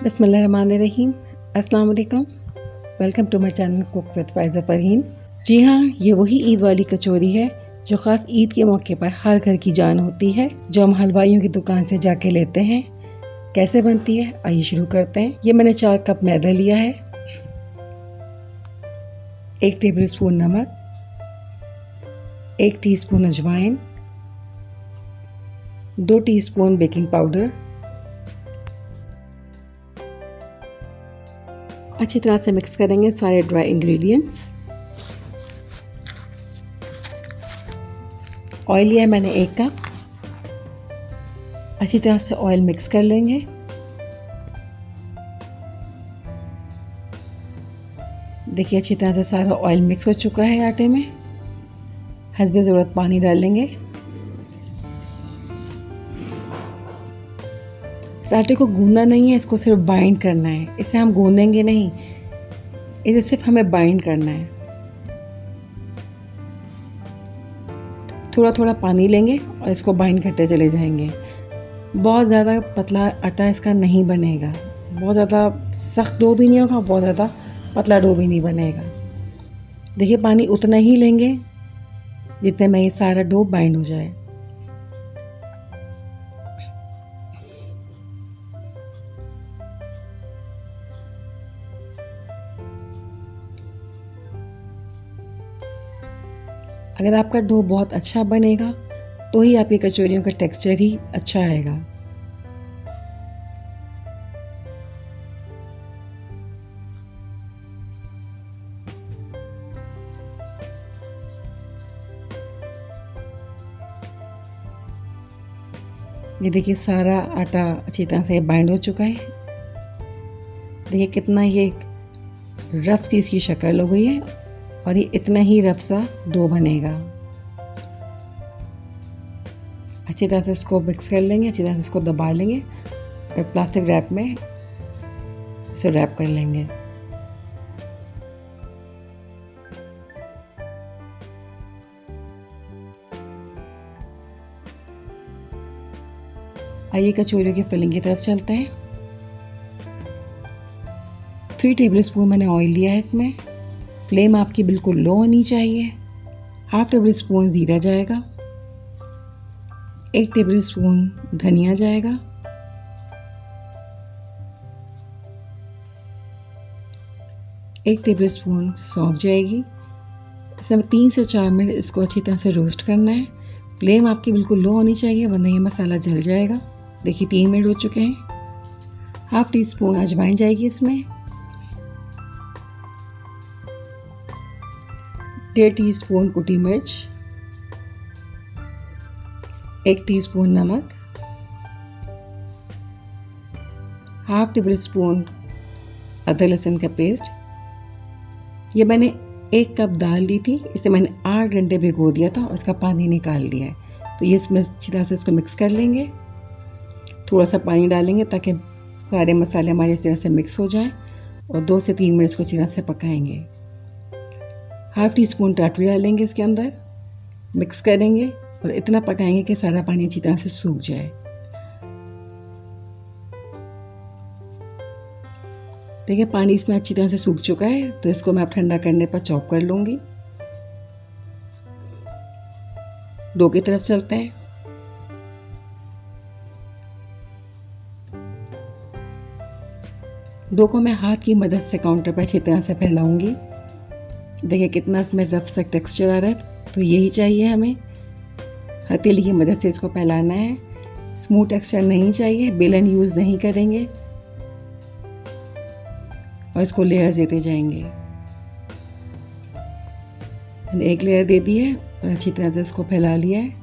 बिस्मिल्लाहिर्रहमानिर्रहीम। अस्सलाम वालेकुम। Welcome to my channel cook with Faiza Farheen. जी हाँ, ये वही ईद वाली कचौरी है जो ख़ास ईद के मौके पर हर घर की जान होती है, जो हम हलवाइयों की दुकान से जाके लेते हैं। कैसे बनती है आइए शुरू करते हैं। ये मैंने 4 कप मैदा लिया है, 1 टेबल स्पून नमक, 1 टीस्पून अजवाइन, 2 टीस्पून बेकिंग पाउडर। अच्छी तरह से मिक्स करेंगे सारे ड्राई इंग्रेडिएंट्स। ऑयल लिया है मैंने 1 कप। अच्छी तरह से ऑयल मिक्स कर लेंगे। देखिए अच्छी तरह से सारा ऑयल मिक्स हो चुका है आटे में। हस्बे ज़रूरत पानी डाल लेंगे। इस आटे को गूंदना नहीं है, इसको सिर्फ बाइंड करना है। इसे हम गूंदेंगे नहीं, इसे सिर्फ हमें बाइंड करना है। थोड़ा थोड़ा पानी लेंगे और इसको बाइंड करते चले जाएंगे। बहुत ज़्यादा पतला आटा इसका नहीं बनेगा, बहुत ज़्यादा सख्त डो भी नहीं होगा, बहुत ज़्यादा पतला डो भी नहीं बनेगा। देखिए पानी उतना ही लेंगे जितने में ये सारा डो बाइंड हो जाए। अगर आपका डो बहुत अच्छा बनेगा तो ही आपकी कचौरियों का टेक्सचर ही अच्छा आएगा। ये देखिए सारा आटा अच्छी तरह से बाइंड हो चुका है। देखिए कितना ये रफ सी इसकी शक्ल हो गई है और ये इतना ही रफ सा डो बनेगा। अच्छी तरह से इसको मिक्स कर लेंगे, अच्छी तरह से इसको दबा लेंगे और प्लास्टिक रैप में इसे रैप कर लेंगे। आइए कचौरियों की फिलिंग की तरफ चलते हैं। 3 टेबल स्पून मैंने ऑयल लिया है इसमें। फ्लेम आपकी बिल्कुल लो होनी चाहिए। 1/2 टेबल स्पून ज़ीरा जाएगा, 1 टेबल स्पून धनिया जाएगा, 1 टेबल स्पून सौंफ जाएगी। इसे 3 से 4 मिनट इसको अच्छी तरह से रोस्ट करना है। फ्लेम आपकी बिल्कुल लो होनी चाहिए वरना ये मसाला जल जाएगा। देखिए 3 मिनट हो चुके हैं। 1/2 टीस्पून अजवाइन जाएगी इसमें, 1.5 टीस्पून कुटी मिर्च, 1 टीस्पून नमक, 1/2 टेबल स्पून अदरक लहसुन का पेस्ट। ये मैंने 1 कप दाल ली थी, इसे मैंने 8 घंटे भिगो दिया था और इसका पानी निकाल लिया है। तो ये इसमें अच्छी तरह से इसको मिक्स कर लेंगे। थोड़ा सा पानी डालेंगे ताकि सारे मसाले हमारे इस तरह से मिक्स हो जाए और 2 से 3 मिनट इसको अच्छी तरह से पकाएंगे। 1/2 टीस्पून टाटरी डालेंगे इसके अंदर, मिक्स करेंगे और इतना पकाएंगे कि सारा पानी अच्छी तरह से सूख जाए। देखिए पानी इसमें अच्छी तरह से सूख चुका है, तो इसको मैं अब ठंडा करने पर चॉप कर लूँगी। डो की तरफ चलते हैं। डो को मैं हाथ की मदद से काउंटर पर अच्छी तरह से फैलाऊंगी। देखिए कितना इसमें रफ सा टेक्सचर आ रहा है, तो यही चाहिए हमें। हथेली की मदद से इसको फैलाना है। स्मूथ टेक्सचर नहीं चाहिए, बेलन यूज़ नहीं करेंगे और इसको लेयर्स देते जाएंगे। मैंने 1 लेयर दे दी है और अच्छी तरह से इसको फैला लिया है।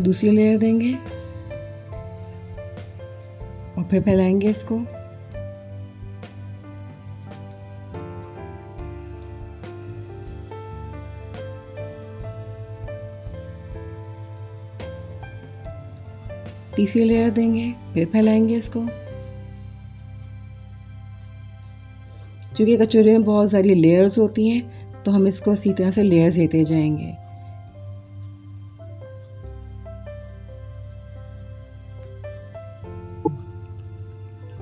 दूसरी लेयर देंगे और फिर फैलाएंगे इसको। तीसरी लेयर देंगे, फिर फैलाएंगे इसको। क्योंकि कचौरी में बहुत सारी लेयर्स होती हैं तो हम इसको इसी तरह से लेयर्स देते जाएंगे।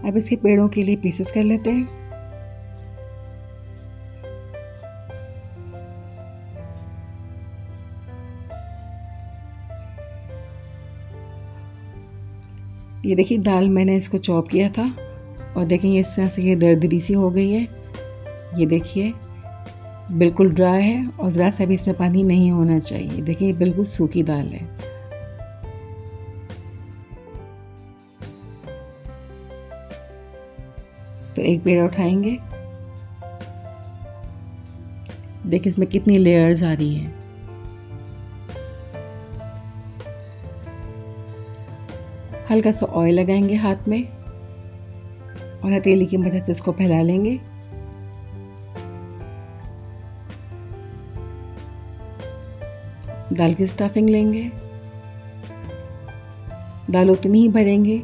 अब इसके पेड़ों के लिए पीसेस कर लेते हैं। ये देखिए दाल मैंने इसको चॉप किया था और देखिए इस तरह से ये दरदरी सी हो गई है। ये देखिए बिल्कुल ड्राई है और ज़रा सा भी इसमें पानी नहीं होना चाहिए। देखिए बिल्कुल सूखी दाल है। तो एक पेड़ा उठाएंगे, देखिए इसमें कितनी लेयर्स आ रही हैं। हल्का सा ऑयल लगाएंगे हाथ में और हथेली की मदद से इसको फैला लेंगे। दाल की स्टफिंग लेंगे, दाल उतनी ही भरेंगे,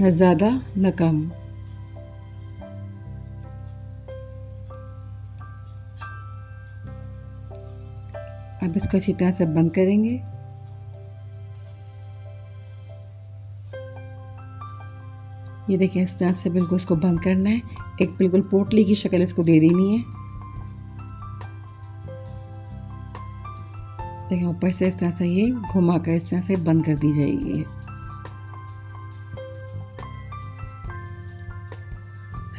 न ज़्यादा न कम। अब इसको अच्छी तरह से बंद करेंगे। ये देखिए इस तरह से बिल्कुल इसको बंद करना है। एक बिल्कुल पोटली की शक्ल इसको दे देनी है। देखिए ऊपर से इस तरह से ये घुमा कर इस तरह से बंद कर दी जाएगी।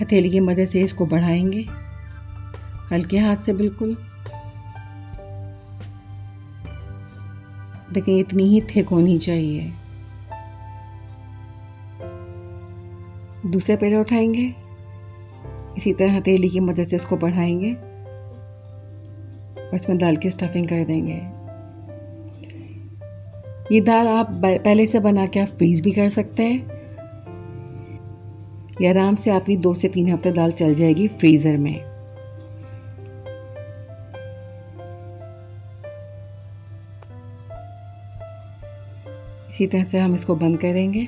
हथेली की मदद से इसको बढ़ाएंगे हल्के हाथ से बिल्कुल। देखिए इतनी ही थिक होनी चाहिए। दूसरे पेड़ा उठाएंगे, इसी तरह हथेली की मदद से इसको बढ़ाएंगे और इसमें दाल की स्टफिंग कर देंगे। ये दाल आप पहले से बना के आप फ्रीज भी कर सकते हैं या आराम से आपकी 2 से 3 हफ्ते दाल चल जाएगी फ्रीज़र में। इसी तरह से हम इसको बंद करेंगे।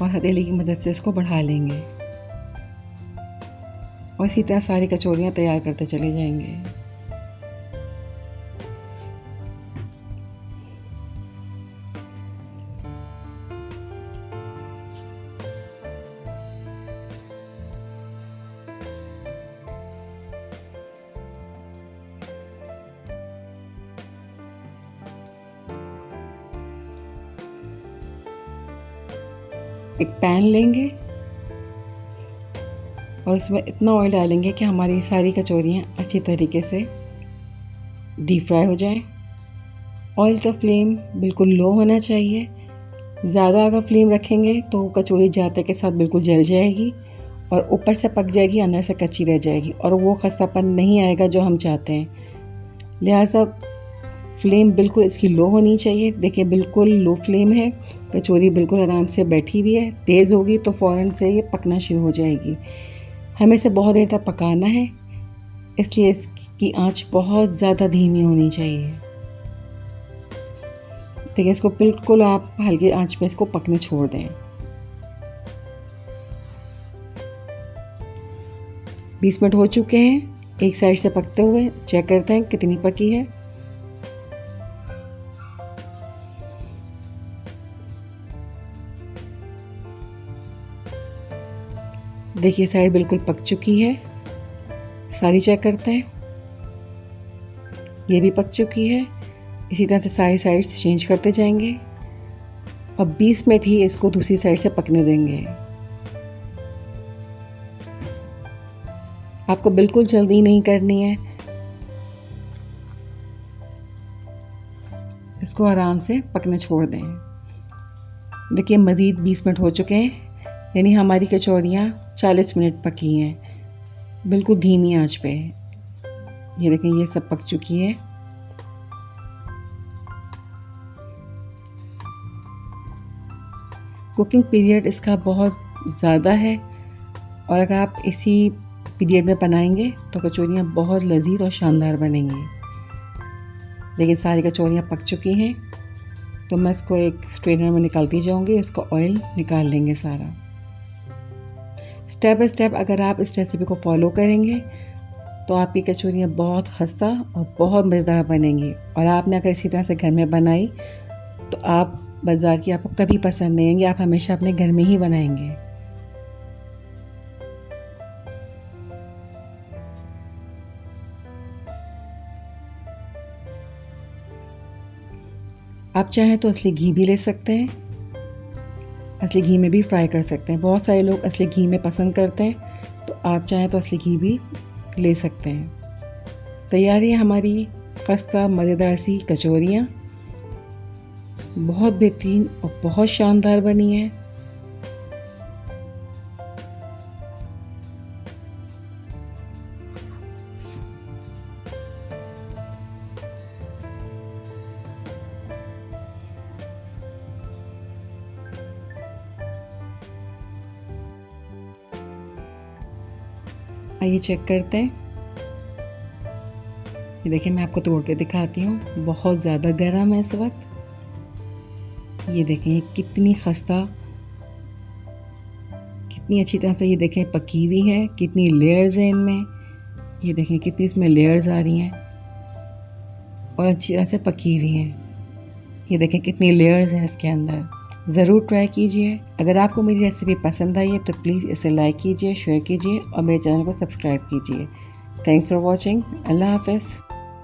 और हथेली की मदद से इसको बढ़ा लेंगे और इसी तरह सारी कचौरियाँ तैयार करते चले जाएंगे। एक पैन लेंगे और उसमें इतना ऑयल डालेंगे कि हमारी सारी कचौरियाँ अच्छी तरीके से डीप फ्राई हो जाए। ऑयल का फ्लेम बिल्कुल लो होना चाहिए। ज़्यादा अगर फ्लेम रखेंगे तो कचौरी जाते के साथ बिल्कुल जल जाएगी और ऊपर से पक जाएगी, अंदर से कच्ची रह जाएगी और वो खस्तापन नहीं आएगा जो हम चाहते हैं। लिहाजा फ्लेम बिल्कुल इसकी लो होनी चाहिए। देखिए बिल्कुल लो फ्लेम है, कचौरी बिल्कुल आराम से बैठी हुई है। तेज़ होगी तो फ़ौरन से ये पकना शुरू हो जाएगी। हमें इसे बहुत देर तक पकाना है, इसलिए इसकी आंच बहुत ज़्यादा धीमी होनी चाहिए। देखिए इसको बिल्कुल आप हल्की आंच पे इसको पकने छोड़ दें। 20 मिनट हो चुके हैं एक साइड से पकते हुए। चेक करते हैं कितनी पकी है। देखिए साइड बिल्कुल पक चुकी है। सारी चेक करते हैं, ये भी पक चुकी है। इसी तरह से सारी साइड्स चेंज करते जाएंगे और 20 मिनट ही इसको दूसरी साइड से पकने देंगे। आपको बिल्कुल जल्दी नहीं करनी है, इसको आराम से पकने छोड़ दें। देखिए मज़ीद 20 मिनट हो चुके हैं, यानी हमारी कचौरियाँ 40 मिनट पकी हैं बिल्कुल धीमी आंच पे। ये देखें ये सब पक चुकी है। कुकिंग पीरियड इसका बहुत ज़्यादा है और अगर आप इसी पीरियड में बनाएंगे तो कचौरियाँ बहुत लजीज और शानदार बनेंगी। देखिए सारी कचौरियाँ पक चुकी हैं तो मैं इसको एक स्ट्रेनर में निकालती जाऊंगी, इसको ऑयल निकाल लेंगे सारा। स्टेप बाय स्टेप अगर आप इस रेसिपी को फॉलो करेंगे तो आपकी कचौरियाँ बहुत खस्ता और बहुत मज़ेदार बनेंगी। और आपने अगर इसी तरह से घर में बनाई तो आप बाज़ार की आपको कभी पसंद नहीं आएंगी, आप हमेशा अपने घर में ही बनाएंगे। आप चाहें तो असली घी भी ले सकते हैं, असली घी में भी फ्राई कर सकते हैं। बहुत सारे लोग असली घी में पसंद करते हैं, तो आप चाहें तो असली घी भी ले सकते हैं। तैयार है हमारी खस्ता मज़ेदार सी कचौरियाँ, बहुत बेहतरीन और बहुत शानदार बनी है। आइए चेक करते हैं। ये देखिए, मैं आपको तोड़ के दिखाती हूँ, बहुत ज़्यादा गर्म है इस वक्त। ये देखें ये कितनी खस्ता, कितनी अच्छी तरह से ये देखें पकी हुई है, कितनी लेयर्स हैं इनमें। ये देखें कितनी इसमें लेयर्स आ रही हैं और अच्छी तरह से पकी हुई हैं। ये देखें कितनी लेयर्स हैं इसके अंदर। ज़रूर ट्राई कीजिए। अगर आपको मेरी रेसिपी पसंद आई है तो प्लीज़ इसे लाइक कीजिए, शेयर कीजिए और मेरे चैनल को सब्सक्राइब कीजिए। Thanks for watching. अल्लाह हाफ़िज़।